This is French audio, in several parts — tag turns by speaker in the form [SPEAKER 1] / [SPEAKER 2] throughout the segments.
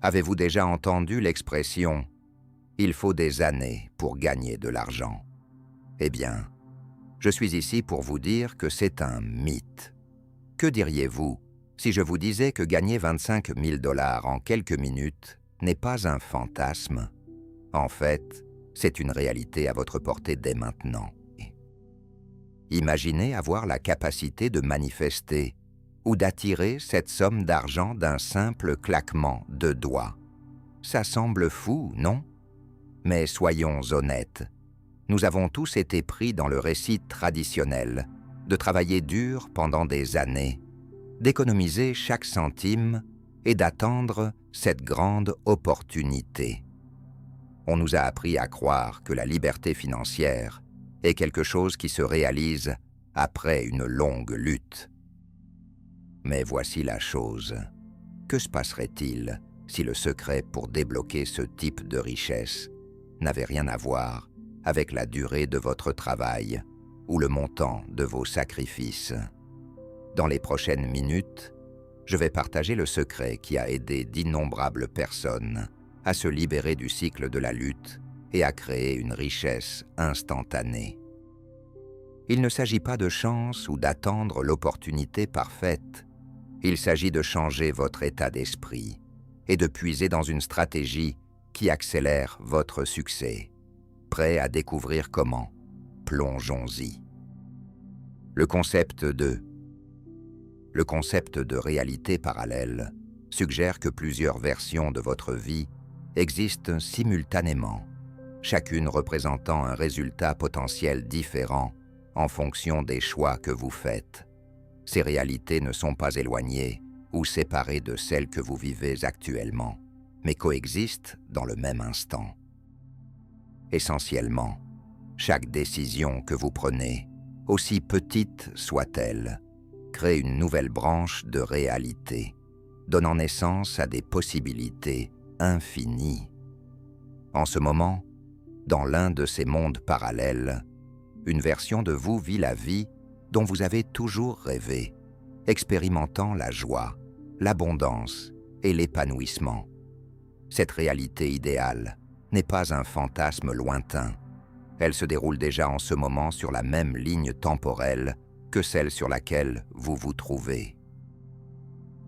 [SPEAKER 1] Avez-vous déjà entendu l'expression « Il faut des années pour gagner de l'argent » ? Eh bien, je suis ici pour vous dire que c'est un mythe. Que diriez-vous si je vous disais que gagner 25 000 $ en quelques minutes n'est pas un fantasme? En fait, c'est une réalité à votre portée dès maintenant. Imaginez avoir la capacité de manifester ou d'attirer cette somme d'argent d'un simple claquement de doigts. Ça semble fou, non? Mais soyons honnêtes, nous avons tous été pris dans le récit traditionnel de travailler dur pendant des années, d'économiser chaque centime et d'attendre cette grande opportunité. On nous a appris à croire que la liberté financière est quelque chose qui se réalise après une longue lutte. Mais voici la chose. Que se passerait-il si le secret pour débloquer ce type de richesse n'avait rien à voir avec la durée de votre travail ou le montant de vos sacrifices? Dans les prochaines minutes, je vais partager le secret qui a aidé d'innombrables personnes à se libérer du cycle de la lutte et à créer une richesse instantanée. Il ne s'agit pas de chance ou d'attendre l'opportunité parfaite. Il s'agit de changer votre état d'esprit et de puiser dans une stratégie qui accélère votre succès. Prêt à découvrir comment? Plongeons-y. Le concept de réalité parallèle suggère que plusieurs versions de votre vie existent simultanément, chacune représentant un résultat potentiel différent en fonction des choix que vous faites. Ces réalités ne sont pas éloignées ou séparées de celles que vous vivez actuellement, mais coexistent dans le même instant. Essentiellement, chaque décision que vous prenez, aussi petite soit-elle, crée une nouvelle branche de réalité, donnant naissance à des possibilités infinies. En ce moment, dans l'un de ces mondes parallèles, une version de vous vit la vie dont vous avez toujours rêvé, expérimentant la joie, l'abondance et l'épanouissement. Cette réalité idéale n'est pas un fantasme lointain. Elle se déroule déjà en ce moment sur la même ligne temporelle que celle sur laquelle vous vous trouvez.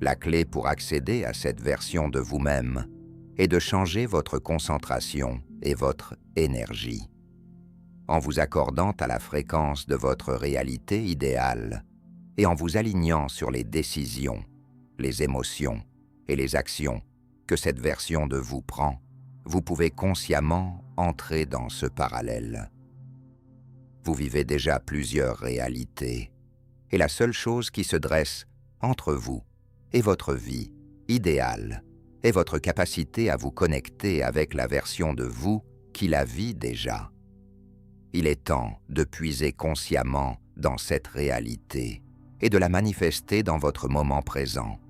[SPEAKER 1] La clé pour accéder à cette version de vous-même est de changer votre concentration et votre énergie. En vous accordant à la fréquence de votre réalité idéale et en vous alignant sur les décisions, les émotions et les actions que cette version de vous prend, vous pouvez consciemment entrer dans ce parallèle. Vous vivez déjà plusieurs réalités, et la seule chose qui se dresse entre vous et votre vie idéale est votre capacité à vous connecter avec la version de vous qui la vit déjà. Il est temps de puiser consciemment dans cette réalité et de la manifester dans votre moment présent.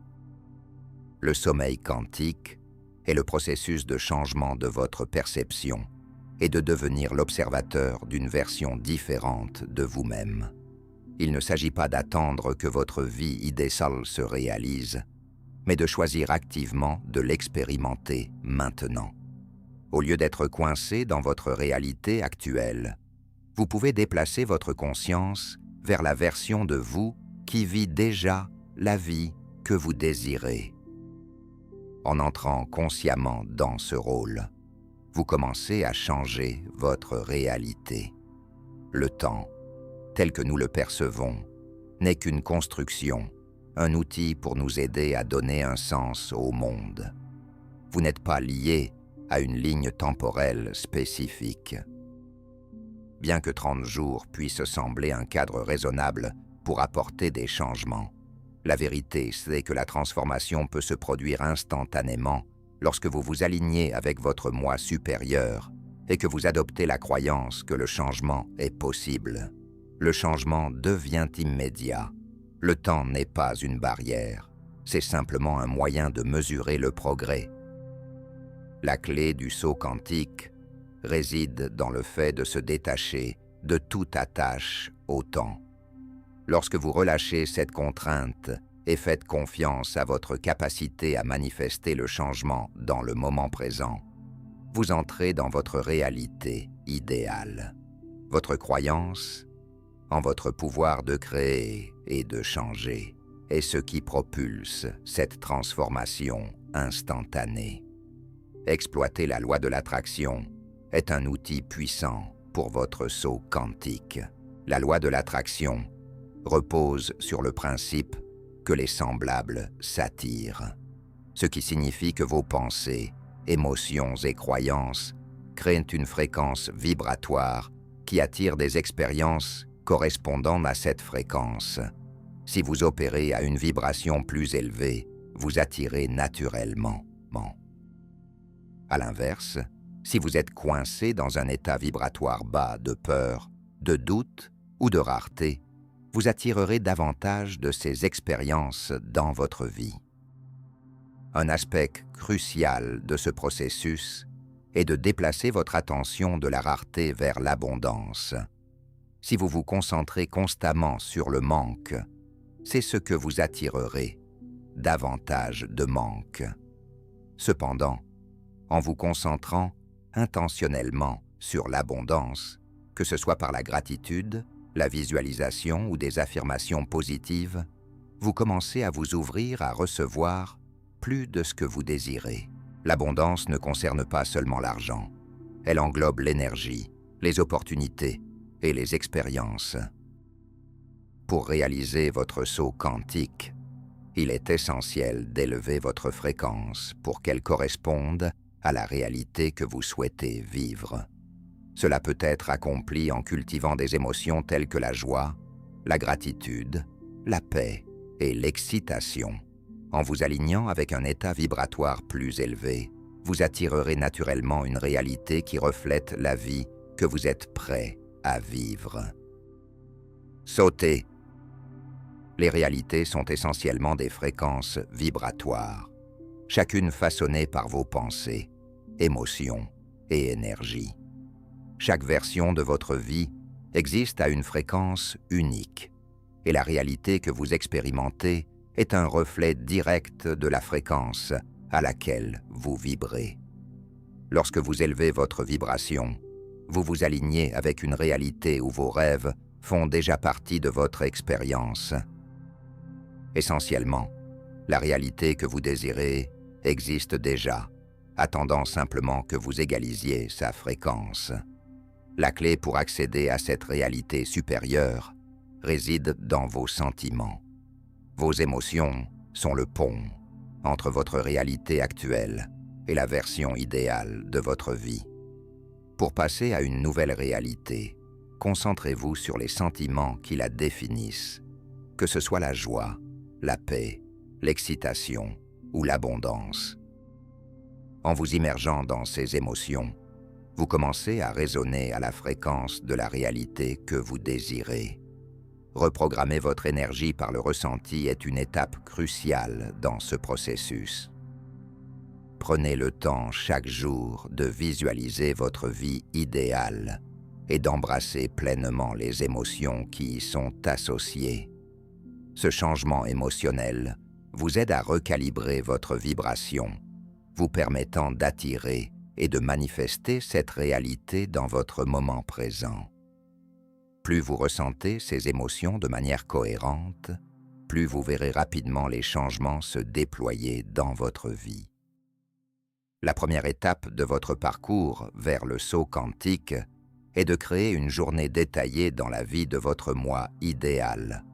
[SPEAKER 1] Le sommeil quantique est le processus de changement de votre perception et de devenir l'observateur d'une version différente de vous-même. Il ne s'agit pas d'attendre que votre vie idéale se réalise, mais de choisir activement de l'expérimenter maintenant. Au lieu d'être coincé dans votre réalité actuelle, vous pouvez déplacer votre conscience vers la version de vous qui vit déjà la vie que vous désirez. En entrant consciemment dans ce rôle, vous commencez à changer votre réalité. Le temps, tel que nous le percevons, n'est qu'une construction, un outil pour nous aider à donner un sens au monde. Vous n'êtes pas lié à une ligne temporelle spécifique. Bien que 30 jours puissent sembler un cadre raisonnable pour apporter des changements, la vérité, c'est que la transformation peut se produire instantanément lorsque vous vous alignez avec votre moi supérieur et que vous adoptez la croyance que le changement est possible. Le changement devient immédiat. Le temps n'est pas une barrière, c'est simplement un moyen de mesurer le progrès. La clé du saut quantique réside dans le fait de se détacher de toute attache au temps. Lorsque vous relâchez cette contrainte et faites confiance à votre capacité à manifester le changement dans le moment présent, vous entrez dans votre réalité idéale. Votre croyance en votre pouvoir de créer et de changer est ce qui propulse cette transformation instantanée. Exploiter la loi de l'attraction est un outil puissant pour votre saut quantique. La loi de l'attraction repose sur le principe que les semblables s'attirent, ce qui signifie que vos pensées, émotions et croyances créent une fréquence vibratoire qui attire des expériences correspondant à cette fréquence. Si vous opérez à une vibration plus élevée, vous attirez naturellement. À l'inverse, si vous êtes coincé dans un état vibratoire bas de peur, de doute ou de rareté, vous attirerez davantage de ces expériences dans votre vie. Un aspect crucial de ce processus est de déplacer votre attention de la rareté vers l'abondance. Si vous vous concentrez constamment sur le manque, c'est ce que vous attirerez, davantage de manque. Cependant, en vous concentrant intentionnellement sur l'abondance, que ce soit par la gratitude, la visualisation ou des affirmations positives, vous commencez à vous ouvrir à recevoir plus de ce que vous désirez. L'abondance ne concerne pas seulement l'argent, elle englobe l'énergie, les opportunités et les expériences. Pour réaliser votre saut quantique, il est essentiel d'élever votre fréquence pour qu'elle corresponde à la réalité que vous souhaitez vivre. Cela peut être accompli en cultivant des émotions telles que la joie, la gratitude, la paix et l'excitation. En vous alignant avec un état vibratoire plus élevé, vous attirerez naturellement une réalité qui reflète la vie que vous êtes prêt à vivre. Sautez. Les réalités sont essentiellement des fréquences vibratoires, chacune façonnée par vos pensées, émotions et énergies. Chaque version de votre vie existe à une fréquence unique, et la réalité que vous expérimentez est un reflet direct de la fréquence à laquelle vous vibrez. Lorsque vous élevez votre vibration, vous vous alignez avec une réalité où vos rêves font déjà partie de votre expérience. Essentiellement, la réalité que vous désirez existe déjà, attendant simplement que vous égalisiez sa fréquence. La clé pour accéder à cette réalité supérieure réside dans vos sentiments. Vos émotions sont le pont entre votre réalité actuelle et la version idéale de votre vie. Pour passer à une nouvelle réalité, concentrez-vous sur les sentiments qui la définissent, que ce soit la joie, la paix, l'excitation ou l'abondance. En vous immergeant dans ces émotions, vous commencez à résonner à la fréquence de la réalité que vous désirez. Reprogrammer votre énergie par le ressenti est une étape cruciale dans ce processus. Prenez le temps chaque jour de visualiser votre vie idéale et d'embrasser pleinement les émotions qui y sont associées. Ce changement émotionnel vous aide à recalibrer votre vibration, vous permettant d'attirer et de manifester cette réalité dans votre moment présent. Plus vous ressentez ces émotions de manière cohérente, plus vous verrez rapidement les changements se déployer dans votre vie. La première étape de votre parcours vers le saut quantique est de créer une journée détaillée dans la vie de votre moi idéal.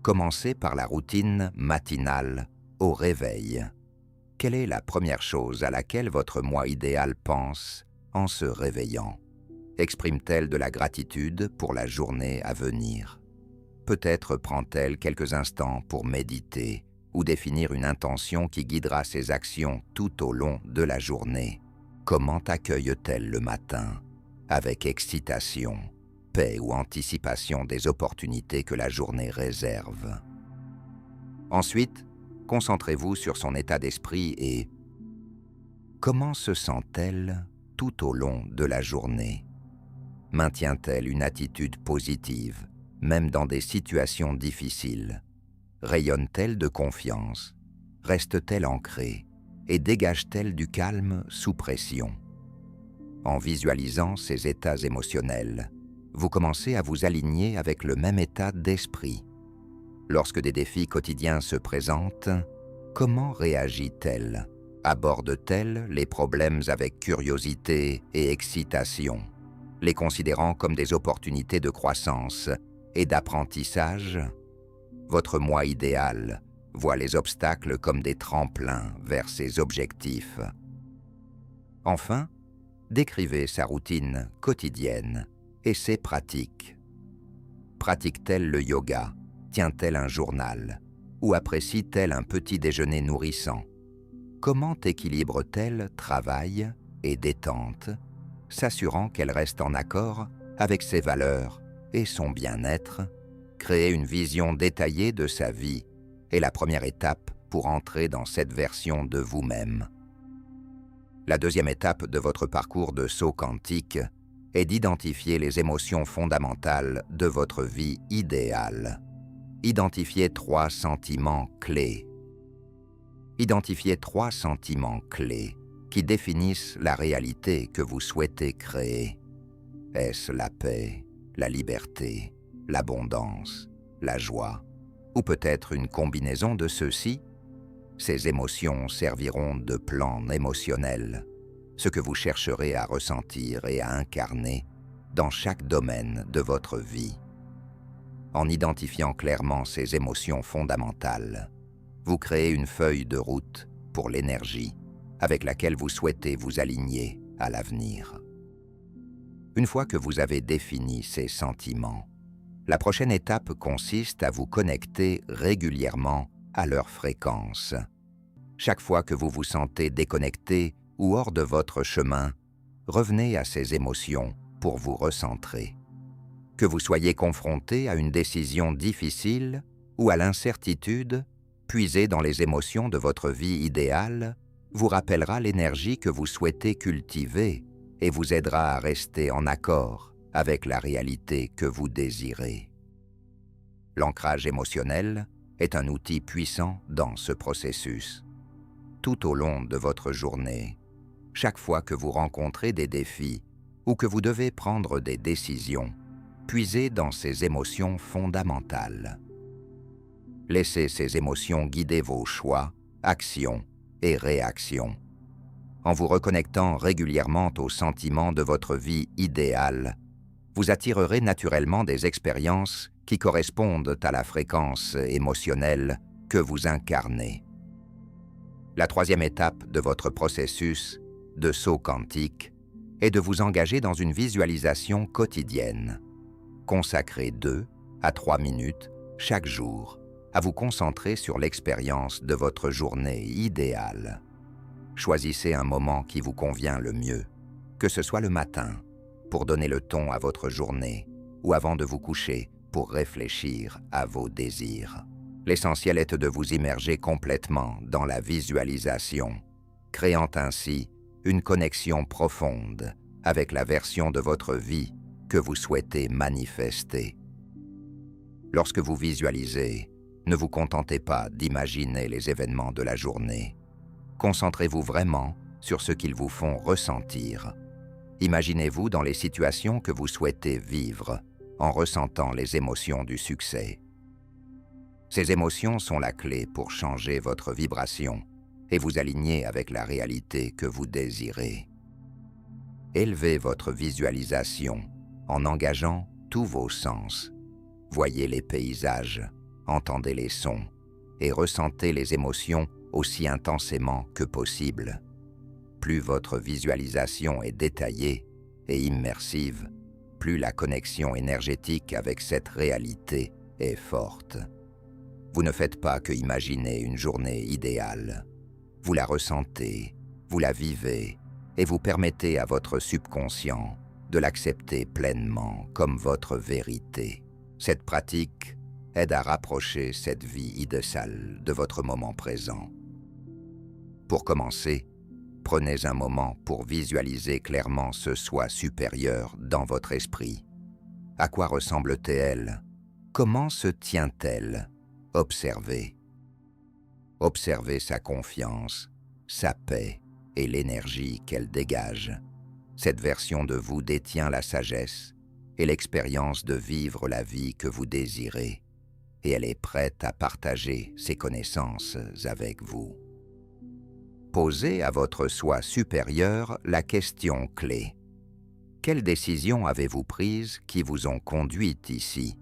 [SPEAKER 1] Commencez par la routine matinale au réveil. Quelle est la première chose à laquelle votre moi idéal pense en se réveillant? Exprime-t-elle de la gratitude pour la journée à venir? Peut-être prend-elle quelques instants pour méditer ou définir une intention qui guidera ses actions tout au long de la journée. Comment accueille-t-elle le matin? Avec excitation, paix ou anticipation des opportunités que la journée réserve. Ensuite, concentrez-vous sur son état d'esprit et comment se sent-elle tout au long de la journée? Maintient-elle une attitude positive, même dans des situations difficiles? Rayonne-t-elle de confiance? Reste-t-elle ancrée? Et dégage-t-elle du calme sous pression? En visualisant ces états émotionnels, vous commencez à vous aligner avec le même état d'esprit. Lorsque des défis quotidiens se présentent, comment réagit-elle? Aborde-t-elle les problèmes avec curiosité et excitation, les considérant comme des opportunités de croissance et d'apprentissage? Votre moi idéal voit les obstacles comme des tremplins vers ses objectifs. Enfin, décrivez sa routine quotidienne et ses pratiques. Pratique-t-elle le yoga? Tient-elle un journal? Ou apprécie-t-elle un petit déjeuner nourrissant? Comment équilibre-t-elle travail et détente, s'assurant qu'elle reste en accord avec ses valeurs et son bien-être? Créer une vision détaillée de sa vie est la première étape pour entrer dans cette version de vous-même. La deuxième étape de votre parcours de saut quantique est d'identifier les émotions fondamentales de votre vie idéale. Identifiez 3 sentiments clés. Identifiez 3 sentiments clés qui définissent la réalité que vous souhaitez créer. Est-ce la paix, la liberté, l'abondance, la joie, ou peut-être une combinaison de ceux-ci? Ces émotions serviront de plan émotionnel, ce que vous chercherez à ressentir et à incarner dans chaque domaine de votre vie. En identifiant clairement ces émotions fondamentales, vous créez une feuille de route pour l'énergie avec laquelle vous souhaitez vous aligner à l'avenir. Une fois que vous avez défini ces sentiments, la prochaine étape consiste à vous connecter régulièrement à leur fréquence. Chaque fois que vous vous sentez déconnecté ou hors de votre chemin, revenez à ces émotions pour vous recentrer. Que vous soyez confronté à une décision difficile ou à l'incertitude, puiser dans les émotions de votre vie idéale vous rappellera l'énergie que vous souhaitez cultiver et vous aidera à rester en accord avec la réalité que vous désirez. L'ancrage émotionnel est un outil puissant dans ce processus. Tout au long de votre journée, chaque fois que vous rencontrez des défis ou que vous devez prendre des décisions, puisez dans ces émotions fondamentales. Laissez ces émotions guider vos choix, actions et réactions. En vous reconnectant régulièrement aux sentiments de votre vie idéale, vous attirerez naturellement des expériences qui correspondent à la fréquence émotionnelle que vous incarnez. La troisième étape de votre processus de saut quantique est de vous engager dans une visualisation quotidienne. Consacrez 2 à 3 minutes chaque jour à vous concentrer sur l'expérience de votre journée idéale. Choisissez un moment qui vous convient le mieux, que ce soit le matin, pour donner le ton à votre journée, ou avant de vous coucher, pour réfléchir à vos désirs. L'essentiel est de vous immerger complètement dans la visualisation, créant ainsi une connexion profonde avec la version de votre vie que vous souhaitez manifester. Lorsque vous visualisez, ne vous contentez pas d'imaginer les événements de la journée. Concentrez-vous vraiment sur ce qu'ils vous font ressentir. Imaginez-vous dans les situations que vous souhaitez vivre, en ressentant les émotions du succès. Ces émotions sont la clé pour changer votre vibration et vous aligner avec la réalité que vous désirez. Élevez votre visualisation en engageant tous vos sens. Voyez les paysages, entendez les sons et ressentez les émotions aussi intensément que possible. Plus votre visualisation est détaillée et immersive, plus la connexion énergétique avec cette réalité est forte. Vous ne faites pas que imaginer une journée idéale. Vous la ressentez, vous la vivez et vous permettez à votre subconscient de l'accepter pleinement comme votre vérité. Cette pratique aide à rapprocher cette vie idéale de votre moment présent. Pour commencer, prenez un moment pour visualiser clairement ce soi supérieur dans votre esprit. À quoi ressemble-t-elle? Comment se tient-elle? Observez. Observez sa confiance, sa paix et l'énergie qu'elle dégage. Cette version de vous détient la sagesse et l'expérience de vivre la vie que vous désirez, et elle est prête à partager ses connaissances avec vous. Posez à votre soi supérieur la question clé. Quelles décisions avez-vous prises qui vous ont conduit ici?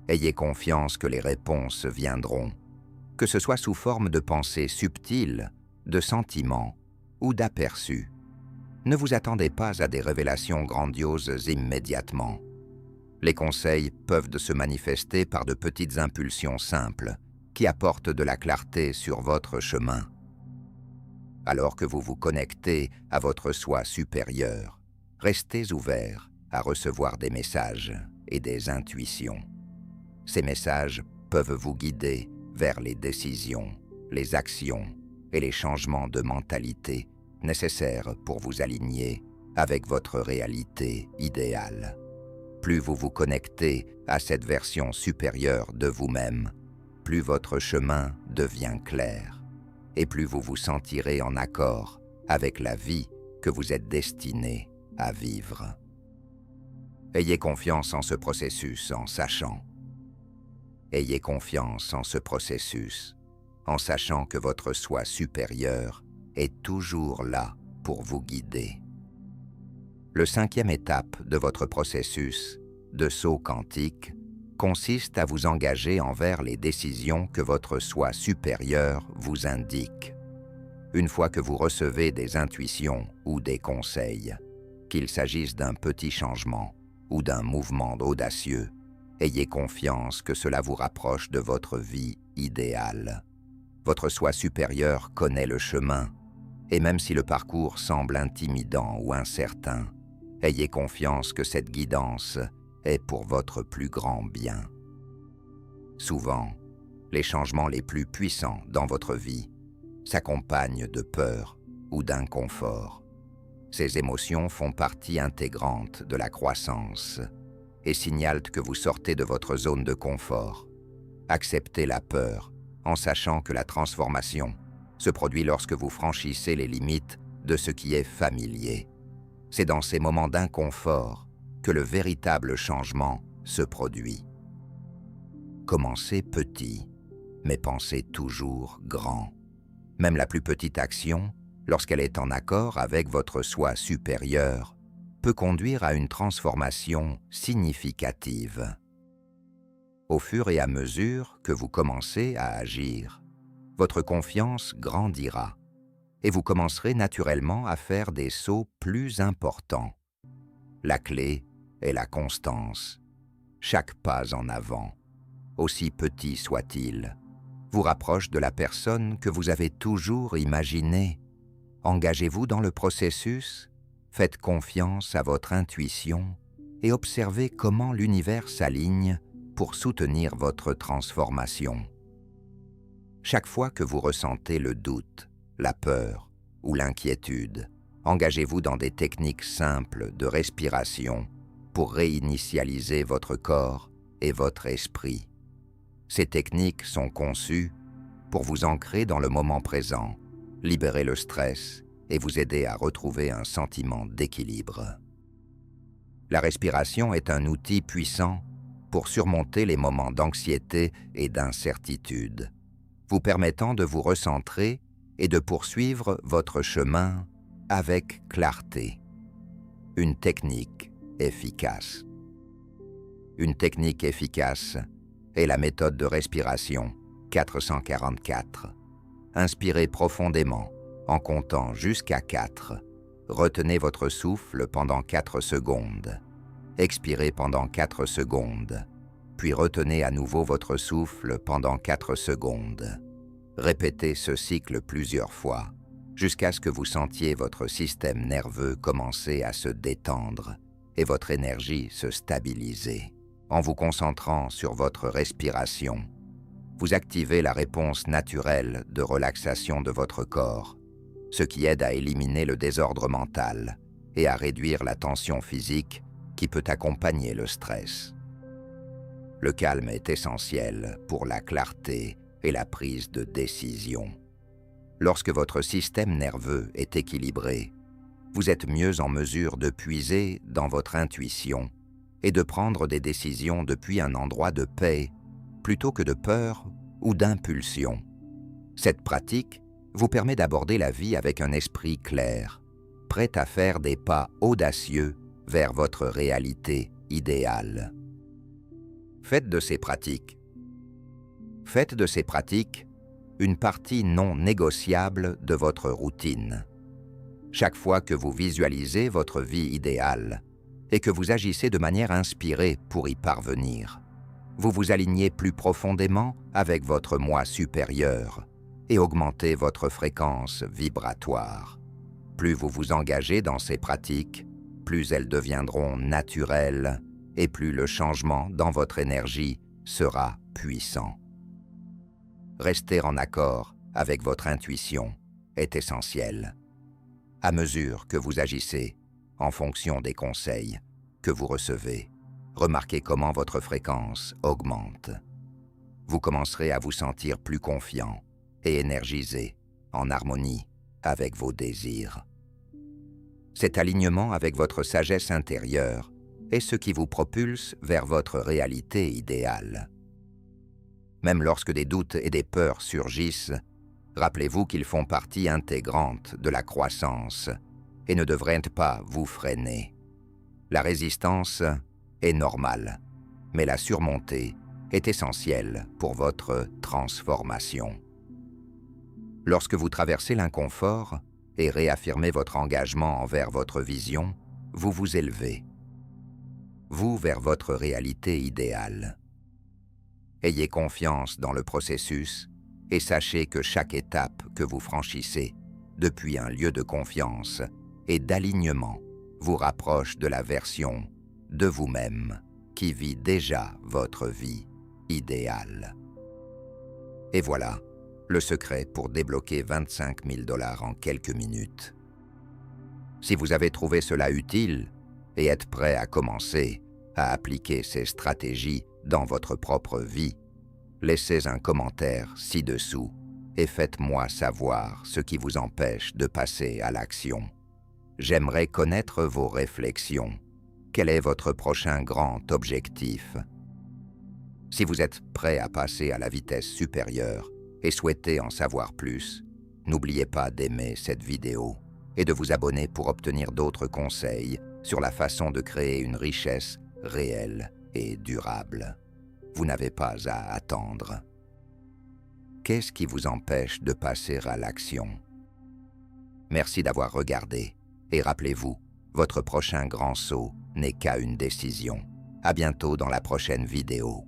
[SPEAKER 1] Ayez confiance que les réponses viendront, que ce soit sous forme de pensées subtiles, de sentiments ou d'aperçus. Ne vous attendez pas à des révélations grandioses immédiatement. Les conseils peuvent se manifester par de petites impulsions simples qui apportent de la clarté sur votre chemin. Alors que vous vous connectez à votre soi supérieur, restez ouvert à recevoir des messages et des intuitions. Ces messages peuvent vous guider vers les décisions, les actions et les changements de mentalité nécessaires pour vous aligner avec votre réalité idéale. Plus vous vous connectez à cette version supérieure de vous-même, plus votre chemin devient clair et plus vous vous sentirez en accord avec la vie que vous êtes destiné à vivre. Ayez confiance en ce processus en sachant. Ayez confiance en ce processus en sachant que votre soi supérieur est toujours là pour vous guider. Le 5e étape de votre processus de saut quantique consiste à vous engager envers les décisions que votre soi supérieur vous indique. Une fois que vous recevez des intuitions ou des conseils, qu'il s'agisse d'un petit changement ou d'un mouvement audacieux, ayez confiance que cela vous rapproche de votre vie idéale. Votre soi supérieur connaît le chemin, et même si le parcours semble intimidant ou incertain, ayez confiance que cette guidance est pour votre plus grand bien. Souvent, les changements les plus puissants dans votre vie s'accompagnent de peur ou d'inconfort. Ces émotions font partie intégrante de la croissance et signalent que vous sortez de votre zone de confort. Acceptez la peur en sachant que la transformation se produit lorsque vous franchissez les limites de ce qui est familier. C'est dans ces moments d'inconfort que le véritable changement se produit. Commencez petit, mais pensez toujours grand. Même la plus petite action, lorsqu'elle est en accord avec votre soi supérieur, peut conduire à une transformation significative. Au fur et à mesure que vous commencez à agir, votre confiance grandira et vous commencerez naturellement à faire des sauts plus importants. La clé est la constance. Chaque pas en avant, aussi petit soit-il, vous rapproche de la personne que vous avez toujours imaginée. Engagez-vous dans le processus, faites confiance à votre intuition et observez comment l'univers s'aligne pour soutenir votre transformation. Chaque fois que vous ressentez le doute, la peur ou l'inquiétude, engagez-vous dans des techniques simples de respiration pour réinitialiser votre corps et votre esprit. Ces techniques sont conçues pour vous ancrer dans le moment présent, libérer le stress et vous aider à retrouver un sentiment d'équilibre. La respiration est un outil puissant pour surmonter les moments d'anxiété et d'incertitude, vous permettant de vous recentrer et de poursuivre votre chemin avec clarté. Une technique efficace. Une technique efficace est la méthode de respiration 444. Inspirez profondément en comptant jusqu'à 4. Retenez votre souffle pendant 4 secondes. Expirez pendant 4 secondes, puis retenez à nouveau votre souffle pendant 4 secondes. Répétez ce cycle plusieurs fois, jusqu'à ce que vous sentiez votre système nerveux commencer à se détendre et votre énergie se stabiliser. En vous concentrant sur votre respiration, vous activez la réponse naturelle de relaxation de votre corps, ce qui aide à éliminer le désordre mental et à réduire la tension physique qui peut accompagner le stress. Le calme est essentiel pour la clarté et la prise de décision. Lorsque votre système nerveux est équilibré, vous êtes mieux en mesure de puiser dans votre intuition et de prendre des décisions depuis un endroit de paix plutôt que de peur ou d'impulsion. Cette pratique vous permet d'aborder la vie avec un esprit clair, prêt à faire des pas audacieux vers votre réalité idéale. Faites de ces pratiques une partie non négociable de votre routine. Chaque fois que vous visualisez votre vie idéale et que vous agissez de manière inspirée pour y parvenir, vous vous alignez plus profondément avec votre moi supérieur et augmentez votre fréquence vibratoire. Plus vous vous engagez dans ces pratiques, plus elles deviendront naturelles et plus le changement dans votre énergie sera puissant. Rester en accord avec votre intuition est essentiel. À mesure que vous agissez, en fonction des conseils que vous recevez, remarquez comment votre fréquence augmente. Vous commencerez à vous sentir plus confiant et énergisé, en harmonie avec vos désirs. Cet alignement avec votre sagesse intérieure est ce qui vous propulse vers votre réalité idéale. Même lorsque des doutes et des peurs surgissent, rappelez-vous qu'ils font partie intégrante de la croissance et ne devraient pas vous freiner. La résistance est normale, mais la surmonter est essentielle pour votre transformation. Lorsque vous traversez l'inconfort et réaffirmez votre engagement envers votre vision, vous vous élevez, vous vers votre réalité idéale. Ayez confiance dans le processus et sachez que chaque étape que vous franchissez depuis un lieu de confiance et d'alignement vous rapproche de la version de vous-même qui vit déjà votre vie idéale. Et voilà, le secret pour débloquer 25 000 $ en quelques minutes. Si vous avez trouvé cela utile et êtes prêt à commencer à appliquer ces stratégies dans votre propre vie, laissez un commentaire ci-dessous et faites-moi savoir ce qui vous empêche de passer à l'action. J'aimerais connaître vos réflexions. Quel est votre prochain grand objectif? Si vous êtes prêt à passer à la vitesse supérieure et souhaitez en savoir plus, n'oubliez pas d'aimer cette vidéo et de vous abonner pour obtenir d'autres conseils sur la façon de créer une richesse réelle et durable. Vous n'avez pas à attendre. Qu'est-ce qui vous empêche de passer à l'action? Merci d'avoir regardé et rappelez-vous, votre prochain grand saut n'est qu'à une décision. À bientôt dans la prochaine vidéo.